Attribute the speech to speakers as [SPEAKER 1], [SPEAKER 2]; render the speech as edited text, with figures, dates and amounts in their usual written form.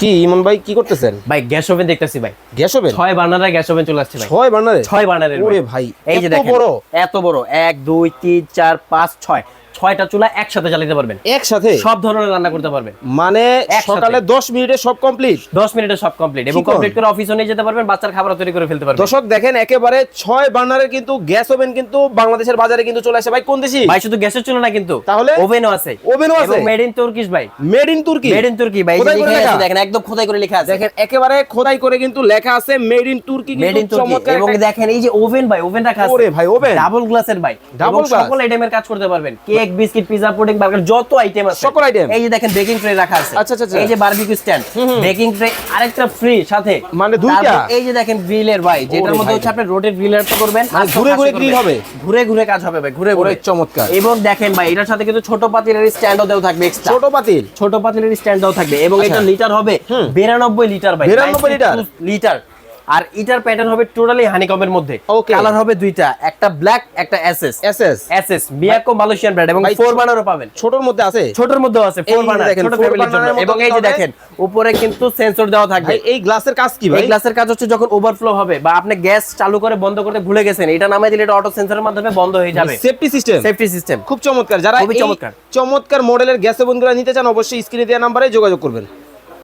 [SPEAKER 1] কি ইমন ভাই কি করতেছেন?
[SPEAKER 2] ভাই গ্যাস ওভেন দেখতেছি ভাই।
[SPEAKER 1] গ্যাস ওভেন
[SPEAKER 2] 6 বার্নারের গ্যাস ওভেন চলে আসছে ভাই।
[SPEAKER 1] 6 বার্নারে?
[SPEAKER 2] 6 বার্নারের।
[SPEAKER 1] ওরে ভাই
[SPEAKER 2] এই যে
[SPEAKER 1] এত
[SPEAKER 2] দেখেন
[SPEAKER 1] বড়,
[SPEAKER 2] এত বড় 1 2 3 4 5 6 6টা চুলা একসাথে জ্বালাতে পারবেন,
[SPEAKER 1] একসাথে
[SPEAKER 2] সব ধরনের রান্না করতে পারবেন।
[SPEAKER 1] মানে
[SPEAKER 2] একসাথে।
[SPEAKER 1] সকালে 10 মিনিটে সব কমপ্লিট।
[SPEAKER 2] 10 মিনিটে সব কমপ্লিট এবং
[SPEAKER 1] কি করেন?
[SPEAKER 2] কমপ্লিট করে অফিসে নিয়ে যেতে পারবেন, বাচ্চার খাবার তৈরি করে ফেলতে পারবেন।
[SPEAKER 1] দর্শক দেখেন একেবারে 6 বার্নারের কিন্তু গ্যাস ওভেন কিন্তু বাংলাদেশের বাজারে কিন্তু চলে আসে। ভাই কোন দেশি?
[SPEAKER 2] ভাই শুধু গ্যাসের চুলা না কিন্তু
[SPEAKER 1] তাহলে
[SPEAKER 2] ওভেনও আছে।
[SPEAKER 1] ওভেনও আছে?
[SPEAKER 2] এবং মেড ইন তুর্কিশ ভাই।
[SPEAKER 1] মেড ইন তুর্কি?
[SPEAKER 2] মেড ইন তুর্কি ভাই, এই যে
[SPEAKER 1] খোদাই করে
[SPEAKER 2] লেখা
[SPEAKER 1] লেখা?
[SPEAKER 2] আছে দেখেন, একদম খোদাই করে লেখা আছে।
[SPEAKER 1] দেখেন একেবারে খোদাই করে কিন্তু লেখা আছে মেড ইন তুর্কি।
[SPEAKER 2] মেড ইন তুর্কি। এবং দেখেন এই যে ওভেন ভাই, ওভেন রাখা আছে।
[SPEAKER 1] ওরে ভাই ওভেন
[SPEAKER 2] ডাবল গ্লাসের ভাই,
[SPEAKER 1] ডাবল
[SPEAKER 2] এবং
[SPEAKER 1] গ্লাস?
[SPEAKER 2] সকল আইটেমের কাজ করতে পারবেন। Cake, biscuit, pizza, pudding, burger যত আইটেম আছে
[SPEAKER 1] সকল আইটেম।
[SPEAKER 2] এই যে দেখেন বেকিং ট্রে রাখা আছে।
[SPEAKER 1] আচ্ছা, আচ্ছা, আচ্ছা।
[SPEAKER 2] এই যে বারবিকিউ স্ট্যান্ড, বেকিং ট্রে আরেকটা ফ্রি সাথে,
[SPEAKER 1] মানে দুইটা?
[SPEAKER 2] তারপর এই যে দেখেন গ্রিলের ভাই, যেটার
[SPEAKER 1] ওরে
[SPEAKER 2] মধ্যে
[SPEAKER 1] ভাই।
[SPEAKER 2] হচ্ছে আপনি রোটেট গ্রিলারটা করবেন,
[SPEAKER 1] মানে
[SPEAKER 2] আস্ত
[SPEAKER 1] ঘুরে
[SPEAKER 2] খাসি
[SPEAKER 1] ঘুরে
[SPEAKER 2] করবেন।
[SPEAKER 1] grill হবে?
[SPEAKER 2] ঘুরে ঘুরে কাজ হবে ভাই, ঘুরে ঘুরে।
[SPEAKER 1] ওরে চমৎকার।
[SPEAKER 2] এবং দেখেন ভাই এটার সাথে কিন্তু ছোট পাতিলের স্ট্যান্ডও দেওয়া থাকবে এক্সট্রা।
[SPEAKER 1] ছোট পাতিল?
[SPEAKER 2] ছোট পাতিলের স্ট্যান্ড দাও থাকবে এবং
[SPEAKER 1] আচ্ছা।
[SPEAKER 2] এটা লিটার হবে 92 লিটার ভাই।
[SPEAKER 1] 92 লিটার?
[SPEAKER 2] লিটার। আর এটার প্যাটার্ন হবে টোটালি হানিকমের মধ্যে।
[SPEAKER 1] Okay.
[SPEAKER 2] কালার হবে দুইটা, একটা ব্ল্যাক একটা SS.
[SPEAKER 1] SS
[SPEAKER 2] SS Miyako Malaysian brand এবং
[SPEAKER 1] ভাই,
[SPEAKER 2] 4 বার্নারও পাবেন।
[SPEAKER 1] ছোটর মধ্যে আছে?
[SPEAKER 2] ছোটর মধ্যেও আছে
[SPEAKER 1] এই
[SPEAKER 2] 4
[SPEAKER 1] যে
[SPEAKER 2] বার্নার,
[SPEAKER 1] দেখেন,
[SPEAKER 2] ছোট
[SPEAKER 1] 4
[SPEAKER 2] ফ্যামিলির জন্য।
[SPEAKER 1] বার্নারের মধ্যে
[SPEAKER 2] এবং এই যে
[SPEAKER 1] হবে।
[SPEAKER 2] দেখেন উপরে কিন্তু সেন্সর দেওয়া থাকবে।
[SPEAKER 1] ভাই এই গ্লাসের কাজ কি ভাই?
[SPEAKER 2] এই গ্লাসের কাজ হচ্ছে যখন ওভারফ্লো হবে বা আপনি গ্যাস চালু করে বন্ধ করতে ভুলে গেছেন, এটা নামাই দিলে এটা অটো সেন্সরের মাধ্যমে বন্ধ হয়ে যাবে।
[SPEAKER 1] Safety system?
[SPEAKER 2] Safety system.
[SPEAKER 1] খুব চমৎকার। যারা
[SPEAKER 2] খুবই
[SPEAKER 1] এই
[SPEAKER 2] চমৎকার।
[SPEAKER 1] চমৎকার মডেলের গ্যাস ওভেনগুলো নিতে চান অবশ্যই স্ক্রিনে দেওয়া নম্বরে যোগাযোগ করবেন।